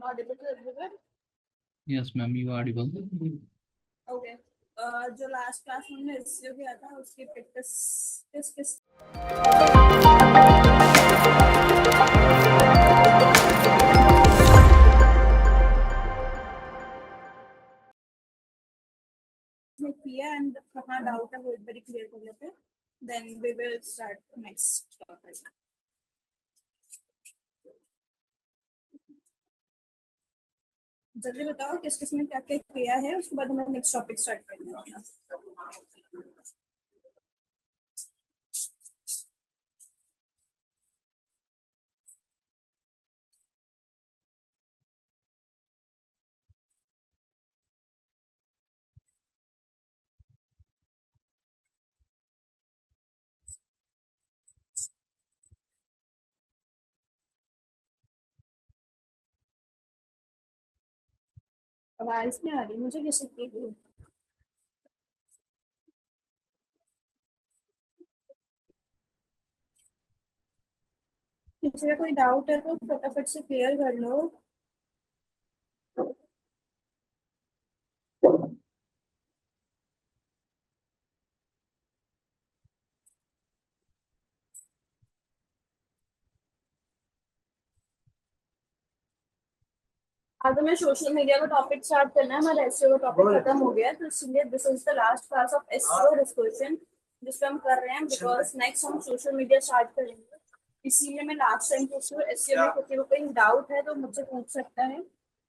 Audible to everyone? Yes, ma'am, you are audible. Okay. जो last class में हमने SEO किया था उसकी प्रैक्टिस किस किस ने किया एंड कहाँ डाउट है वो एक बार क्लियर कर लेते हैं, then we will start next topic. जल्दी बताओ किस किस ने क्या क्या किया है, उसके बाद हमें नेक्स्ट टॉपिक स्टार्ट करना है। आवाज नहीं आ रही मुझे किसी की भी। किसी का कोई डाउट है तो फटाफट से क्लियर कर लो। आज हमें सोशल मीडिया का टॉपिक स्टार्ट करना है। हमारा एसईओ का टॉपिक खत्म हो गया है, तो इसलिए this is the last class of SEO discussion जिसपे हम कर रहे हैं, बिकॉज नेक्स्ट हम सोशल मीडिया स्टार्ट करेंगे। इसीलिए मैं लास्ट टाइम पूछ रही हूँ, एसईओ में किसी को कोई डाउट है तो मुझसे पूछ सकता है।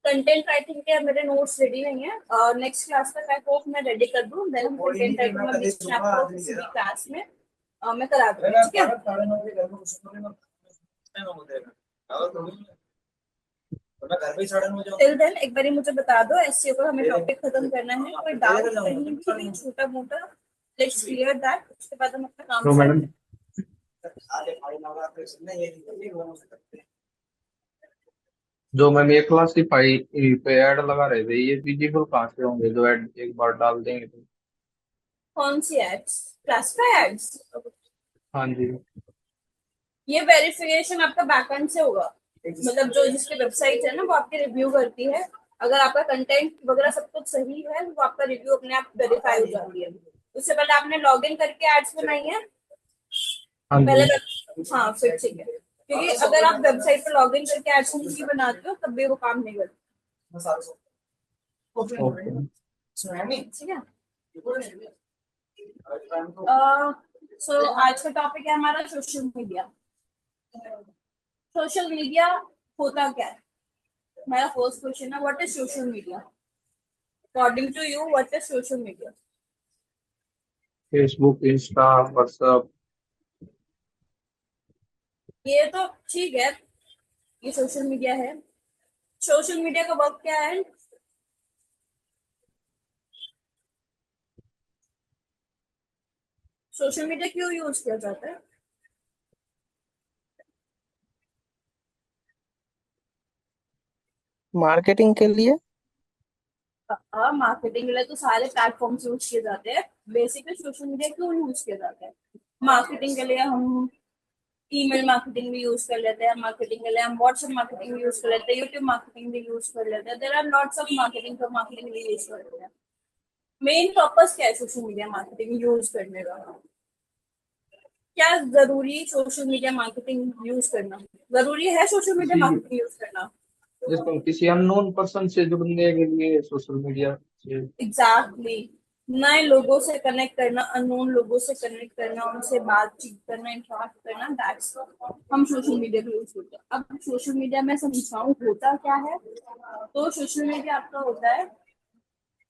कंटेंट राइटिंग के मेरे नोट्स रेडी नहीं है, नेक्स्ट क्लास तक आई होप मैं रेडी कर दूँ, देन हम कंटेंट राइटिंग में बीच में आपको किसी भी क्लास में मैं करा दूँगी, ठीक है। टिल देन एक बार मुझे बता दो एसईओ को हमें टॉपिक खत्म करना है, कोई डाउट कहीं भी छोटा मोटा लेट्स क्लियर दैट, उसके बाद हम अपना काम मैडम जो मैम ये क्लासीफाई पे ऐड लगा रहे थे, ये विजिबल कहाँ से होंगे? जो ऐड एक बार डाल देंगे तो कौन सी एड्स? Classify ads? हाँ जी, ये वेरिफिकेशन आपका बैकएंड से होगा, मतलब जो जिसकी वेबसाइट है ना वो आपकी रिव्यू करती है। अगर आपका कंटेंट वगैरह सब कुछ सही है तो आपका रिव्यू अपने आप वेरीफाई हो जाती है। उससे पहले आपने लॉग इन करके एड्स बनाई है हाँ पहले? जी। हाँ फिर ठीक है, क्योंकि अगर आप वेबसाइट पर लॉग इन करके एड्स नहीं बनाते हो तब भी वो काम नहीं करता, ओके, ठीक है। सो आज का टॉपिक है हमारा सोशल मीडिया। सोशल मीडिया होता क्या है? मेरा फर्स्ट क्वेश्चन है, what is social media according to you? What is social media? Facebook, Insta, WhatsApp. ये तो ठीक है, ये सोशल मीडिया है। सोशल मीडिया का वर्क क्या है? सोशल मीडिया क्यों यूज किया जाता है? मार्केटिंग के लिए। मार्केटिंग के लिए तो सारे प्लेटफॉर्म्स यूज किए जाते हैं, बेसिकली सोशल मीडिया क्यों यूज किया जाता है? मार्केटिंग के लिए हम ईमेल मार्केटिंग भी यूज कर लेते हैं, मार्केटिंग के लिए हम व्हाट्सएप मार्केटिंग भी यूज कर लेते हैं, यूट्यूब मार्केटिंग भी यूज कर लेते हैं। There are lots of marketing का मार्केटिंग भी यूज कर लेते हैं। मेन पर्पस क्या है सोशल मीडिया मार्केटिंग यूज करने का? क्या जरूरी सोशल मीडिया मार्केटिंग यूज करना जरूरी है? सोशल मीडिया मार्केटिंग यूज करना जिसको किसी अननोन पर्सन से जुड़ने के लिए सोशल मीडिया से एग्जैक्टली नए लोगों से कनेक्ट करना, अननोन लोगों से कनेक्ट करना, उनसे बातचीत करना, इंटरेक्ट करना, दैट्स हम सोशल मीडिया का यूज करते हैं। अब सोशल मीडिया में समझाऊं होता क्या है, तो सोशल मीडिया आपका होता है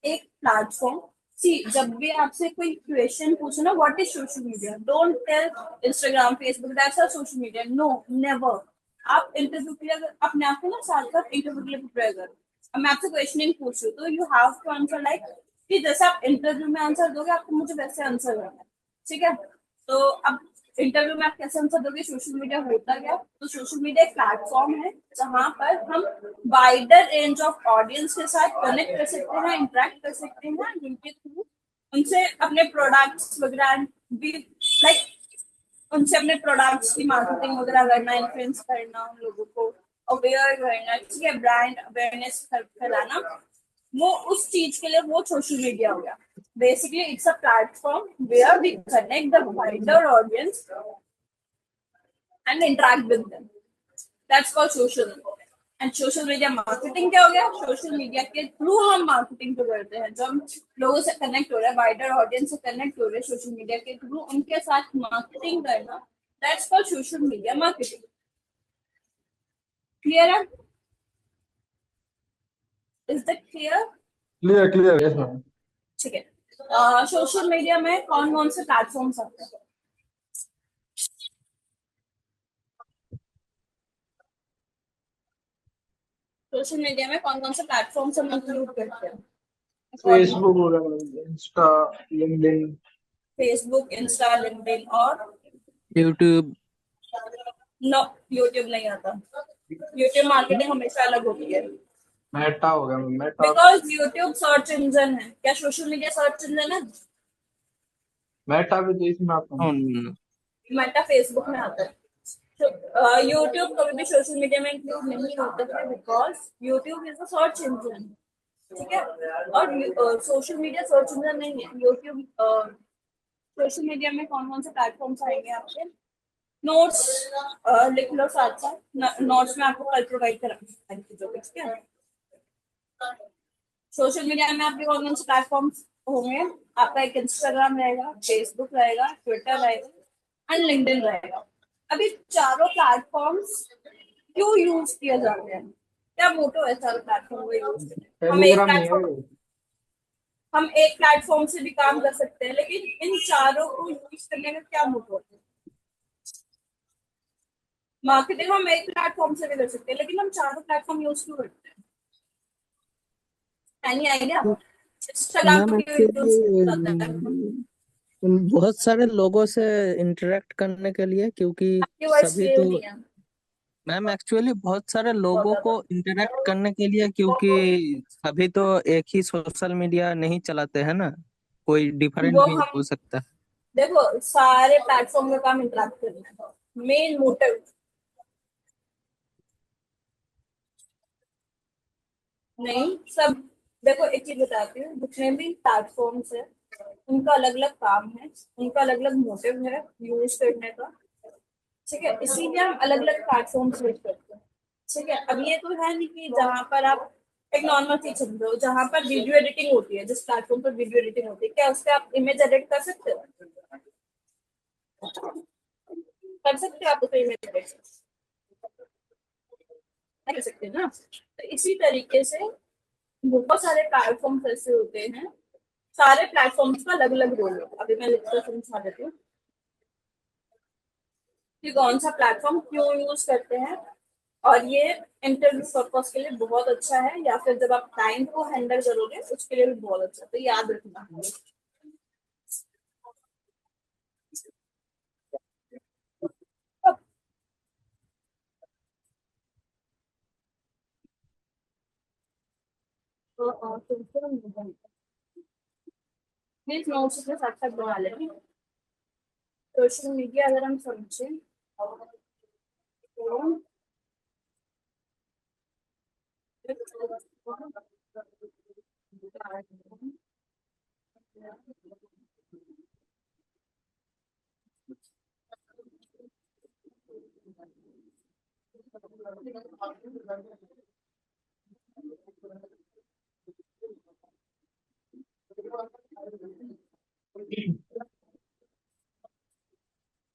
एक प्लेटफॉर्म। सी जब भी आपसे कोई क्वेश्चन पूछो ना, what is social media, don't tell Instagram Facebook that's are social media, no never. आप इंटरव्यू के लिए अपने आप को ना साथ साथ इंटरव्यू के लिए प्रिपेयर करो। अब मैं आपसे क्वेश्चनिंग पूछ रही हूँ तो you have to answer like कि जैसे आप इंटरव्यू में आंसर दोगे आपको मुझे वैसे आंसर करना है, ठीक है। तो अब इंटरव्यू में आप कैसे आंसर दोगे? सोशल मीडिया होता क्या? तो सोशल मीडिया एक प्लेटफॉर्म है जहाँ पर हम वाइडर रेंज ऑफ ऑडियंस के साथ कनेक्ट कर सकते हैं, इंटरेक्ट कर सकते हैं, जिनके थ्रू उनसे अपने प्रोडक्ट्स वगैरह भी लाइक उनसे अपने प्रोडक्ट्स की मार्केटिंग वगैरह करना, इन्फ्लुएंस करना उन लोगों को, अवेयर करना, ठीक है, ब्रांड अवेयरनेस फैलाना, वो उस चीज के लिए वो सोशल मीडिया हो गया. Basically it's a platform where we connect the wider audience and interact with them. That's called social. And social media marketing क्या हो गया? सोशल मीडिया के थ्रू हम मार्केटिंग को करते हैं. जब हम लोगों से कनेक्ट हो रहे हैं, वाइडर ऑडियंस से कनेक्ट हो रहे हैं सोशल मीडिया के थ्रू, उनके साथ मार्केटिंग करना, that's called social media marketing. Clear है? Is that clear? Clear clear, yes ma'am. ठीक है. सोशल मीडिया में कौन कौन से प्लेटफॉर्म्स आते हैं? सोशल मीडिया में कौन कौन से प्लेटफॉर्म्स हम इंक्लूड करते हैं? फेसबुक हो गया, Insta, LinkedIn. Facebook, Insta, LinkedIn और यूट्यूब. नो, यूट्यूब नहीं आता. यूट्यूब मार्केटिंग हमेशा अलग होती है. मेटा हो गया, Meta. Because YouTube search engine है. क्या सोशल मीडिया सर्च इंजन है? मेटा भी तो इसमें आता है. मेटा फेसबुक में आता है. तो यूट्यूब कभी भी सोशल मीडिया में इंक्लूड नहीं होता है because YouTube is a search engine. ठीक है. और सोशल मीडिया सर्च इंजन नहीं है. यूट्यूब सोशल मीडिया में कौन कौन से प्लेटफॉर्म्स आएंगे आपके? नोट्स लिख लो साथ साथ. नोट्स में आपको कल प्रोवाइड करा चीजों के. ठीक है. सोशल मीडिया में आपके कौन कौन से प्लेटफॉर्म्स होंगे? आपका एक इंस्टाग्राम रहेगा, फेसबुक रहेगा, ट्विटर रहेगा एंड लिंक्डइन रहेगा. अभी चारों प्लेटफॉर्म्स क्यों यूज किए जाते हैं? क्या मोटो है चारों प्लेटफॉर्म को यूज करने? टेलीग्राम नहीं है. हम एक प्लेटफॉर्म से भी काम कर सकते हैं, लेकिन इन चारों को यूज करने का क्या मोटो है? मार्केटिंग हम एक प्लेटफॉर्म से भी कर सकते हैं, लेकिन हम चारों प्लेटफॉर्म यूज क्यों करते हैं? Any idea? इंस्टाग्राम मैम क्यों यूज करता है? एक्चुअली बहुत सारे लोगों से इंटरेक्ट करने के लिए, क्योंकि आपकी वॉइस सभी क्लियर तो नहीं है. मैम एक्चुअली बहुत सारे बहुत लोगों को ज्यादा. इंटरेक्ट करने के लिए, क्योंकि सभी तो एक ही सोशल मीडिया नहीं चलाते हैं ना, कोई डिफरेंट वो भी हम हो सकता है. देखो, सारे प्लेटफॉर्म का काम इंटरेक्ट करना है. मेन मोटिव नहीं सब. देखो एक चीज बताती हूँ, जितने भी प्लेटफॉर्म्स है उनका अलग अलग काम है, उनका अलग अलग मोटिव है यूज करने का. ठीक है. इसीलिए हम अलग अलग प्लेटफॉर्म्स यूज करते हैं. ठीक है. अब ये तो है नहीं कि जहाँ पर आप एक नॉर्मल चीज समझो, जहाँ पर वीडियो एडिटिंग होती है, जिस प्लेटफॉर्म पर वीडियो एडिटिंग होती है, क्या उस पर आप इमेज एडिट कर सकते हो? कर सकते हो आप उस पर इमेज एडिट? नहीं कर सकते ना. तो इसी तरीके से बहुत सारे प्लेटफॉर्म्स ऐसे होते हैं. सारे प्लेटफॉर्म्स का अलग अलग रोल है. अभी मैं लिखकर समझा देती हूँ कि कौन सा प्लेटफॉर्म क्यों यूज करते हैं. और ये इंटरव्यू पर्पस के लिए बहुत अच्छा है, या फिर जब आप टाइम को हैंडल करोगे उसके लिए भी बहुत अच्छा है. तो याद रखना. प्लीज नोट्स अपने साथ साथ बना लें. सोशल मीडिया अगर हम समझें तो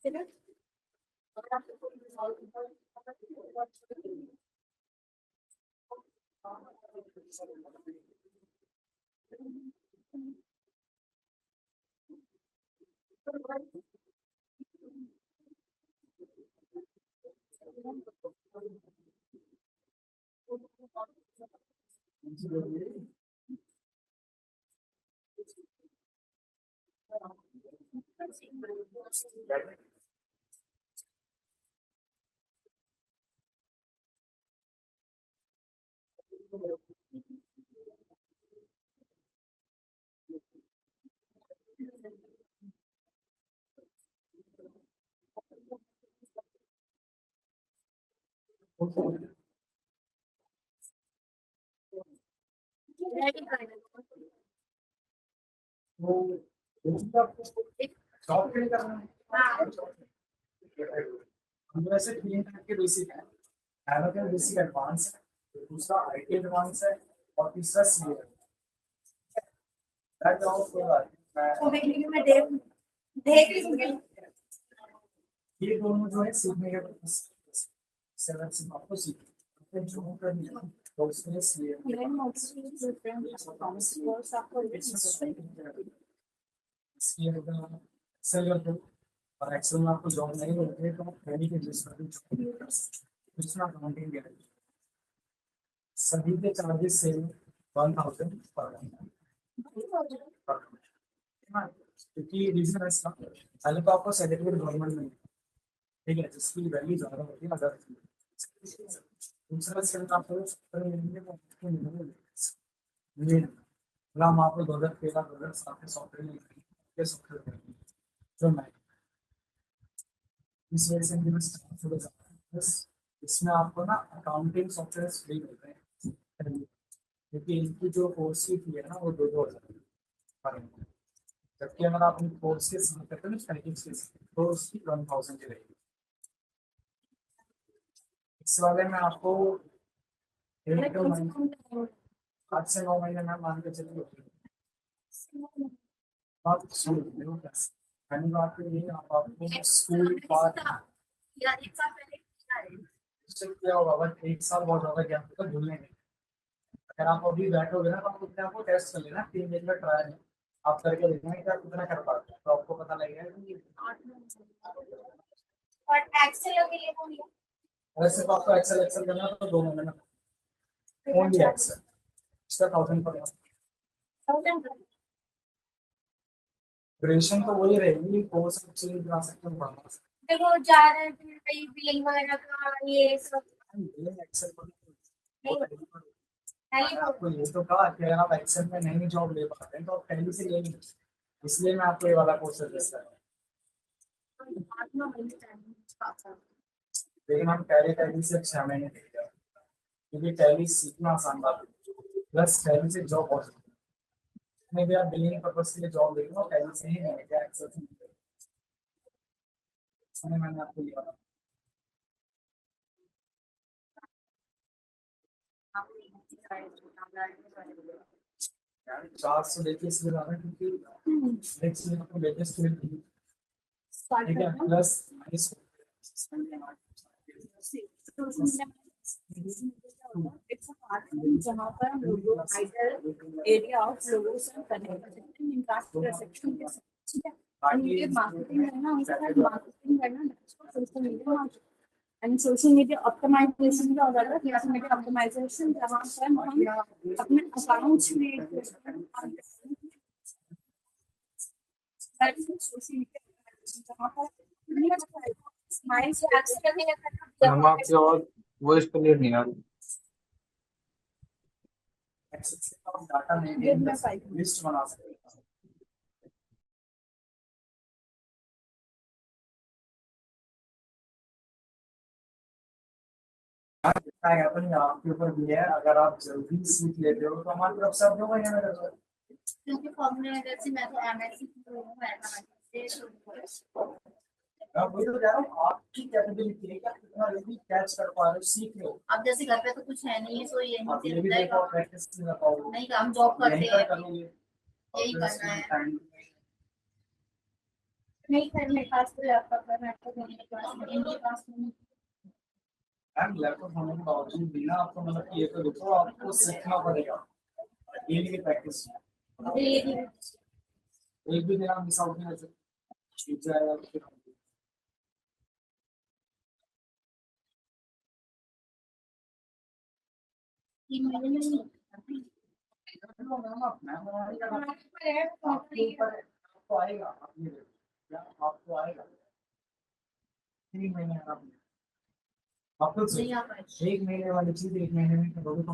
ठीक है. वैसे 3 टाइप के बेसिक है। एनालॉग बेसिक एडवांस है, दूसरा आईटी एडवांस है और तीसरा सीए है। मैं देख लूंगी। ये दोनों जो है सीखने के 7 से आपको सीखना जो करनी है तो उसके लिए सीए और एक्सेल में आपको जॉब नहीं मिलती है तो आप ट्रेनिंग के बेस पर भी जॉब कर सकते हैं। दूसरा अकाउंटिंग है, सभी के चार्जेस सेम 1000 पर क्योंकि रीजन है इसका, पहले तो आपको सर्टिफिकेट गवर्नमेंट में, ठीक है, जिसकी वैल्यू ज़्यादा होती है अदर। दूसरा इसका आपको हम आपको 2013 2007 में सॉफ्टवेयर जो मैं इस वजह से मुझे थोड़ा बस इसमें आपको ना अकाउंटिंग सॉफ्टवेयर फ्री मिल रहे हैं, क्योंकि इनकी जो कोर्स की फी है ना वो 2000 है, जबकि अगर आप कोर्स के साथ करते हैं ना पैकेज के साथ तो उसकी 1000 की रहेगी। इस वाले में आपको 1-2 महीने 8 से 9 महीने में मान के चलिए आप सुन लो कैसे पहली बात तो ये आपको स्कूल पार्ट क्या होगा, बस 1 साल बहुत ज़्यादा गैप होगा भूलने में। अगर आप अभी बैठोगे ना तो आप अपने आप को टेस्ट कर लेना, 3 दिन का ट्रायल है, आप करके देखना कि आप कितना कर पाते हैं तो आपको पता लगेगा कि अगर सिर्फ आपको एक्सेल एक्सेल करना है तो 2 महीने में ओनली एक्सेल इसका 1000 पड़ेगा। ड्यूरेशन तो वही रहेगी, कोर्स आप चेंज करा सकते हो बढ़ा सकते देखो जा रहे हैं कहीं बिलिंग वगैरह का ये सब हो एक्सेल आपको ये तो कहा कि अगर आप एक्सेल में नहीं जॉब ले पाते हैं तो आप पहले से लेंगे, इसलिए मैं आपको ये वाला कोर्स सजेस्ट कर रहा हूँ। लेकिन हम पहले टैली से 6 महीने देंगे क्योंकि टैली सीखना आसान बात है, प्लस टैली से जॉब बहुत में भी आप बिलिंग पर्पस के लिए जॉब देखेंगे और टैली से ही नहीं क्या एक्सेल से नहीं। मैंने आपको ये बताया 400 देखिए इसलिए ज़्यादा क्योंकि नेक्स्ट में आपको लेटेस्ट ठीक है प्लस जहाँ पर हम लोगों आइडल एरिया ऑफ लोगों से कनेक्ट करते हैं इंफ्रास्ट्रक्चर के साथ, ठीक है। और ये मार्केटिंग करना उनके साथ मार्केटिंग करना social media and social media optimisation का होता है। सोशल मीडिया ऑप्टिमाइजेशन जहाँ पर हम अपने अकाउंट्स क्रिएट करते हैं सोशल मीडिया जहाँ पर स्माइल से एक्सेस करने हम आपकी आवाज वॉइस क्लियर नहीं आ रही। डाटा मेंटेन लिस्ट बना सकते हैं। अपन आपके ऊपर भी है, अगर आप जल्दी सीख लेते हो तो हमारी तरफ से आप 2 महीने में कर क्योंकि फॉर्मूला जैसे मैं तो एमएससी अब वही तो कह रहा हूँ आपकी कैपेबिलिटी है कि आप कितना जल्दी कैच कर पा रहे हो, सीख रहे हो। अब जैसे घर पे तो कुछ है नहीं है तो ये आप ये भी देखो प्रैक्टिस कर पाओगे नहीं हम जॉब करते हैं करोगे यही करना है नहीं करने पास तो लैपटॉप पर मैं तो मेरे पास नहीं मैम लैपटॉप होने के बावजूद भी ना आपको मतलब कि ये तो देखो आपको सीखना पड़ेगा डेली की प्रैक्टिस। एक भी दिन आप मिस आउट नहीं कर सकते, सीख जाएगा तो फिर 3 महीने में नहीं आपको आएगा, आपको आएगा 3 महीने आपको 1 महीने वाली चीज 1 महीने में करोगे तो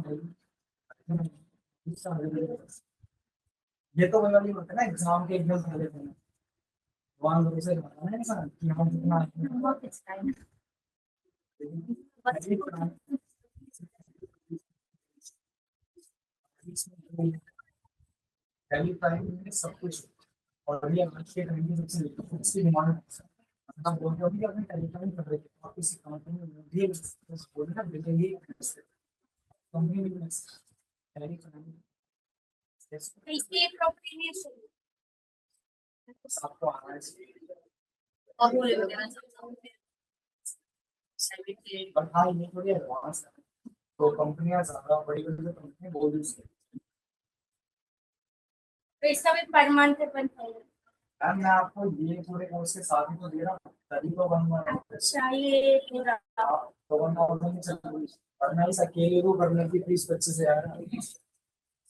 ये तो वाला नहीं होता ना एग्जाम के एकदम पहले दिन वहां लोगों से बताना है ना कि हम कितना टेली प्राइम में सब कुछ और ये आज के टाइम की सबसे उसकी डिमांड है। आप बोलते हो कि अपने टेली प्राइम कर रहे हो, आप किसी कंपनी में भी बस बोलना बिल्कुल कंपनी में टेली प्राइम इसकी प्रॉपर्टी नहीं है आपको आना चाहिए। और बोले वगैरह बट हाँ ये थोड़ी एडवांस है, तो कंपनियां ज्यादा बड़ी बड़ी जो कंपनी वो यूज करती तो इसका भी पर मंथ है 1,000। है। मैं आपको ये पूरे कोर्स के साथ ही तो दे रहा हूँ, तभी तो बनना है। अच्छा ये पूरा आप तो बनना होगा नहीं चल और मैं इस अकेले को करने की 30-25 हज़ार है।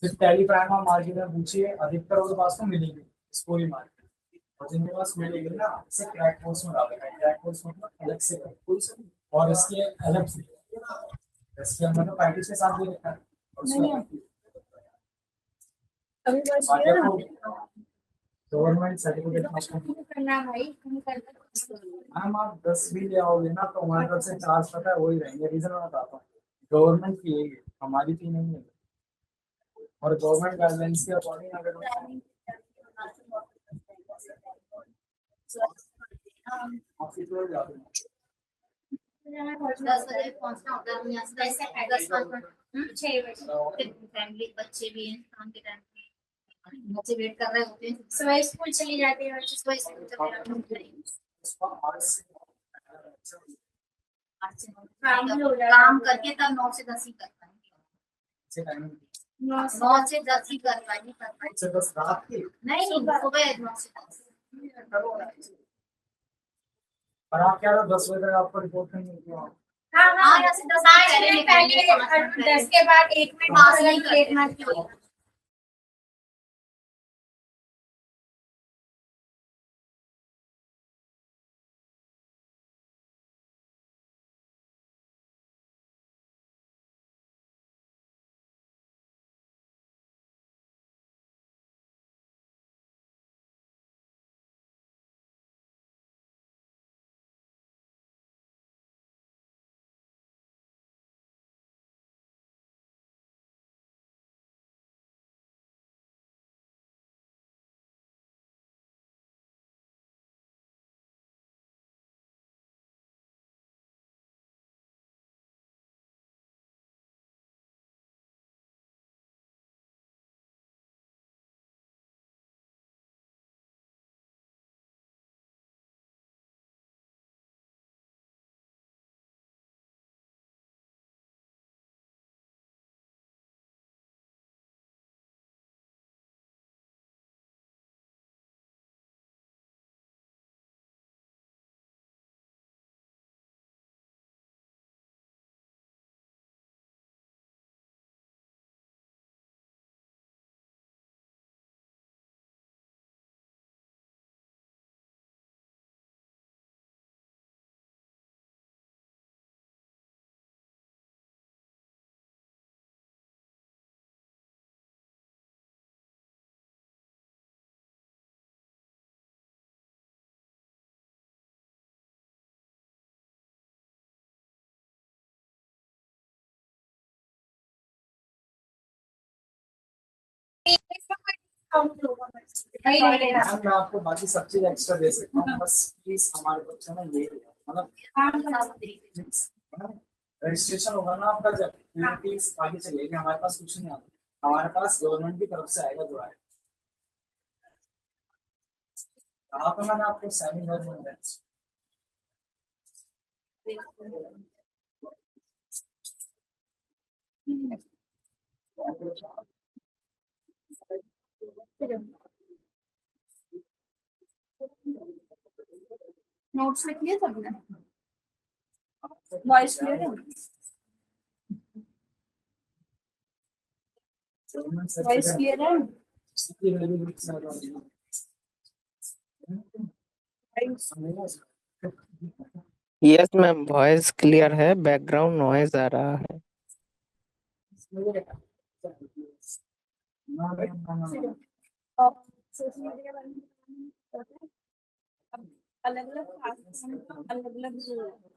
फिर टैली प्राइम आप मार्केट में पूछिए, अधिकतर उनके पास तो मिलेगी इस पूरी मार्केट, और जिनके पास मिलेगी ना इसे क्रैक कोर्स में डालेगा। क्रैक कोर्स मतलब अलग से कोर्स और इसके अलग से इसके अंदर तो पैकेज के साथ भी रखा है और नहीं है। उसमें अभी बस बाकी ये ना आपको गवर्नमेंट सर्टिफिकेट करना भाई हम करना मैम आप 10 भी ले आओगे ना तो हमारे तरफ से चार्ज पता है वही रहेंगे। रीजन मैं बताता हूँ, गवर्नमेंट की है, हमारी फी नहीं है, और गवर्नमेंट गाइडलाइंस के अकॉर्डिंग अगर आपकी तो जाते हैं 10 बजे पहुंचना होता है यहाँ से 6 बजे फिर फैमिली बच्चे भी हैं काम के टाइम पे बच्चे वेट कर रहे होते हैं सुबह स्कूल चली जाती है बच्चे सुबह स्कूल चले काम करके तब 9 से 10 ही कर पाएंगे 9 से 10 ही कर पाएंगे 10 रात की नहीं सुबह 9 से 10 पर आप क्या 10 बजे तक आपको रिपोर्ट करनी होगी। हाँ यहाँ से 10 पहले 10 के बाद 1 मिनट लेट मत कीजिए। मैम मैं आपको बाकी सब चीज एक्स्ट्रा दे सकता हूँ, बस प्लीज हमारे बच्चे में ये मतलब रजिस्ट्रेशन होगा ना आपका जब प्लीज आगे चलिए, हमारे पास कुछ नहीं आता, हमारे पास गवर्नमेंट की तरफ से आएगा जो आएगा। कहा तो मैंने आपको सेमिनार में नोट्स लिख लिए सबने वॉइस क्लियर है वॉइस क्लियर है यस मैम, वॉइस क्लियर है, बैकग्राउंड नॉइज आ रहा है। सोशल मीडिया के बारे में अलग अलग प्लेटफॉर्म का अलग अलग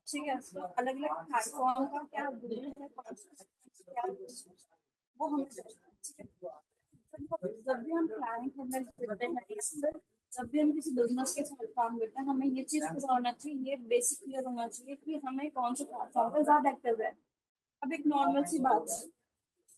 ठीक है अलग अलग प्लेटफॉर्म का क्या रूल है क्या वो हमें ठीक है जब भी हम प्लानिंग करने करते हैं या फिर जब भी हम किसी बिजनेस के साथ काम करते हैं, हमें ये चीज पता होना चाहिए, ये बेसिक क्लियर होना चाहिए कि हमें कौन से प्लेटफॉर्म पे ज्यादा एक्टिव है। अब एक नॉर्मल सी बात है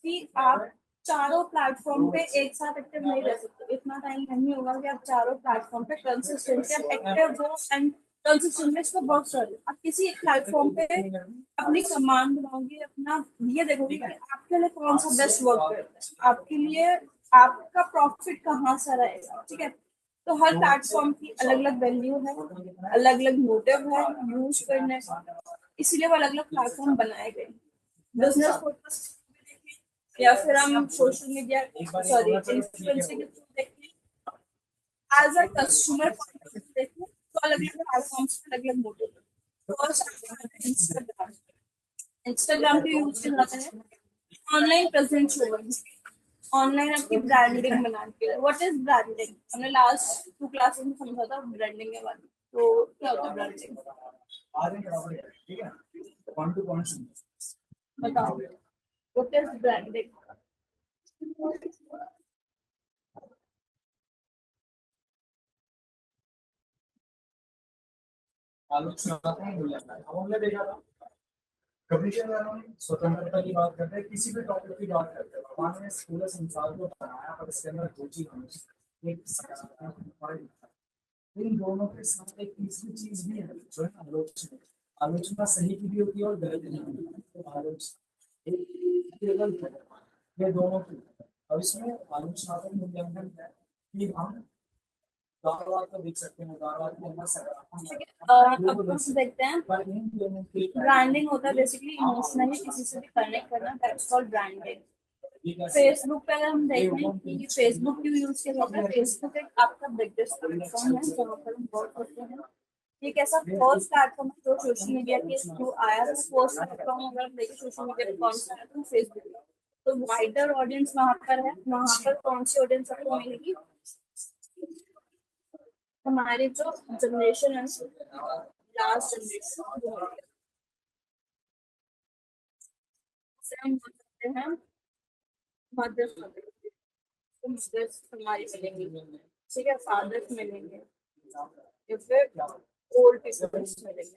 कि आप चारों प्लेटफॉर्म पे एक साथ एक्टिव नहीं रह सकते, इतना टाइम नहीं होगा कि आप चारों प्लेटफॉर्म पे कंसिस्टेंट एक्टिव हो एंड कंसिस्टेंटली इसको वर्क करो। आप किसी एक प्लेटफॉर्म पे अपनी कमांड बनाओगे, अपना ये देखोगे कि आपके लिए कौन सा बेस्ट वर्क करता है, आपके लिए आपका प्रॉफिट कहाँ से रहेगा, ठीक है। तो हर प्लेटफॉर्म की अलग अलग वैल्यू है, अलग अलग मोटिव है यूज करने का, इसीलिए वो अलग अलग प्लेटफॉर्म बनाए गए। बिजनेस पर्पस या फिर हम सोशल मीडिया सॉरी इन्फ्लुएंसर के थ्रू देखें, as a customer point of view देखें तो अलग अलग प्लेटफॉर्म्स पे अलग अलग मोटिव। और इंस्टाग्राम, इंस्टाग्राम पे यूज किया जाता है ऑनलाइन प्रेजेंस शो, ऑनलाइन आपकी ब्रांडिंग बनाने के लिए। What is branding? हमने लास्ट 2 क्लासेस में समझा था ब्रांडिंग के बारे में। तो क्या होता है ब्रांडिंग, ठीक है, पॉइंट टू पॉइंट बताओ व्हाट इज ब्रांडिंग? आलोचना हमने देखा था कभी स्वतंत्रता की बात करते हैं, किसी भी टॉपिक की बात करते हैं, भगवान ने पूरे संसार को बनाया पर इसके अंदर दो चीज होनी चाहिए, एक सकारात्मक और इन दोनों के साथ एक तीसरी चीज भी है जो है आलोचना। आलोचना सही की भी होती है और गलत भी होती है। तो आलोचना एक केवल है, ये दोनों की। अब इसमें आलोचना का मूल्यांकन है कि हम दावात को देख सकते हैं, दावात के अंदर सकारात्मक अब हम देखते हैं पर इन दोनों के ब्रांडिंग होता है बेसिकली इमोशनली किसी से भी कनेक्ट करना, दैट्स कॉल्ड ब्रांडिंग। फेसबुक पे अगर हम देखें कि फेसबुक क्यों यूज किया जाता है, फेसबुक एक आपका बिगेस्ट प्लेटफॉर्म है जहाँ पर हम वर्क करते हैं। एक ऐसा फर्स्ट प्लेटफॉर्म है जो सोशल मीडिया के थ्रू आया था। फर्स्ट प्लेटफॉर्म अगर हम देखें सोशल मीडिया पे कौन सा है तो फेसबुक। तो वाइडर ऑडियंस वहां पर है, वहां पर कौन सी ऑडियंस आपको मिलेगी? हमारी जो जनरेशन है, लास्ट जनरेशन, हम बोल सकते हैं मदर्स, तो मदर्स हमारी मिलेंगी, ठीक है, फादर्स मिलेंगे या फिर ओल्ड पीपल्स मिलेंगे।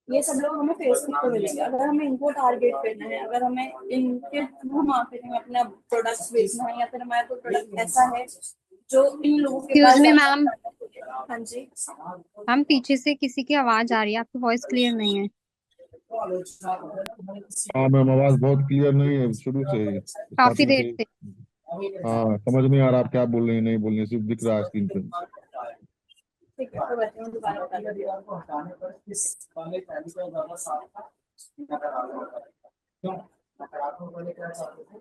ये सब लोग हमें फेसबुक पे मिलेंगे। अगर हमें इनको टारगेट करना है, अगर हमें इनके थ्रू मार्केटिंग में अपना प्रोडक्ट्स बेचना है, या फिर हमारा कोई प्रोडक्ट ऐसा है जो इन लोगों के पास एक्सक्यूज मी मैम, हाँ जी हम पीछे से किसी की आवाज आ रही है, आपकी वॉइस क्लियर नहीं है। हाँ मैम, आवाज बहुत क्लियर नहीं है शुरू से ही, काफी स्टार्टिंग से देर ही। से। हाँ, समझ नहीं आ रहा आप क्या बोल रही हैं, नहीं बोल रही हैं, सिर्फ दिख रहा है स्क्रीन पे। ठीक है, तो बच्चों को दोबारा बता दो। नकारात्मक वाले क्या चाहते थे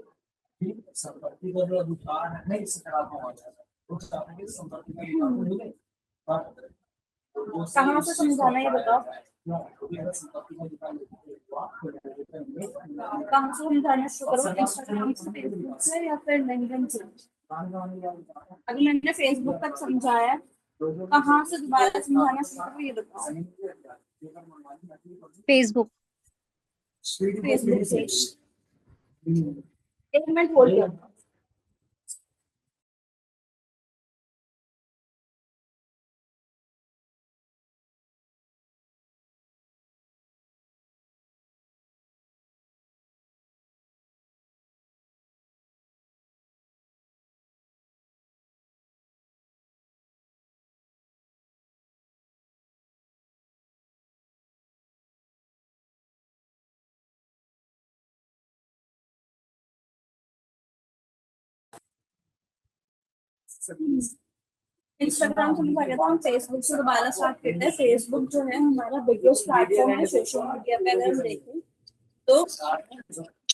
कि संपत्ति का जो अधिकार है नहीं सकारात्मक हो जाता है, उस चाहते हैं संपत्ति का अधिकार को मिले। कहाँ से समझाना ये बताओ, कहाँ से समझाना शुरू करो? इंस्टाग्राम से, फेसबुक से या फिर लिंक्डइन से? अगर मैंने फेसबुक तक समझाया, कहाँ से दोबारा समझाना शुरू करो ये बताओ। फेसबुक। फेसबुक से 1 मिनट होल्ड करो। इंस्टाग्राम से मुझे लगा था, हम फेसबुक से दोबारा स्टार्ट करते हैं। फेसबुक जो है हमारा बिगेस्ट प्लेटफॉर्म है सोशल मीडिया पे। अगर हम देखें तो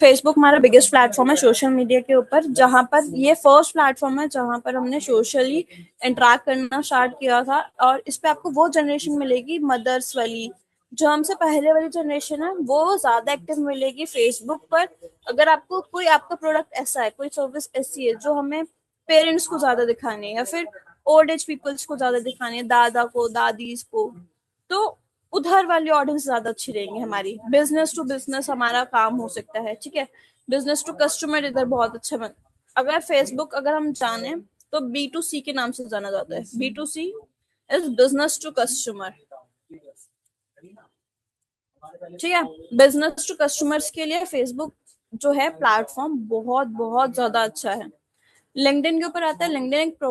फेसबुक हमारा बिगेस्ट प्लेटफॉर्म है सोशल मीडिया के ऊपर, जहां पर ये फर्स्ट प्लेटफॉर्म है जहां पर हमने सोशली इंटरेक्ट करना स्टार्ट किया था। और इस पे आपको वो जनरेशन मिलेगी मदर्स वाली, जो हमसे पहले वाली जनरेशन है वो ज्यादा एक्टिव मिलेगी फेसबुक पर। अगर आपको कोई आपका प्रोडक्ट ऐसा है, कोई सर्विस ऐसी है जो हमें पेरेंट्स को ज्यादा दिखानी है या फिर ओल्ड एज पीपल्स को ज्यादा दिखानी है, दादा को दादीज को, तो उधर वाली ऑडियंस ज्यादा अच्छी रहेंगी हमारी। बिजनेस टू बिजनेस हमारा काम हो सकता है, ठीक है। बिजनेस टू कस्टमर इधर बहुत अच्छा बन, अगर फेसबुक अगर हम जाने तो B2C के नाम से जाना जाता है। B2C is business to customer, ठीक है। बिजनेस टू कस्टमर्स के लिए फेसबुक जो है प्लेटफॉर्म बहुत बहुत ज्यादा अच्छा है। लिंक्डइन के ऊपर आता है। लिंक्डइन एक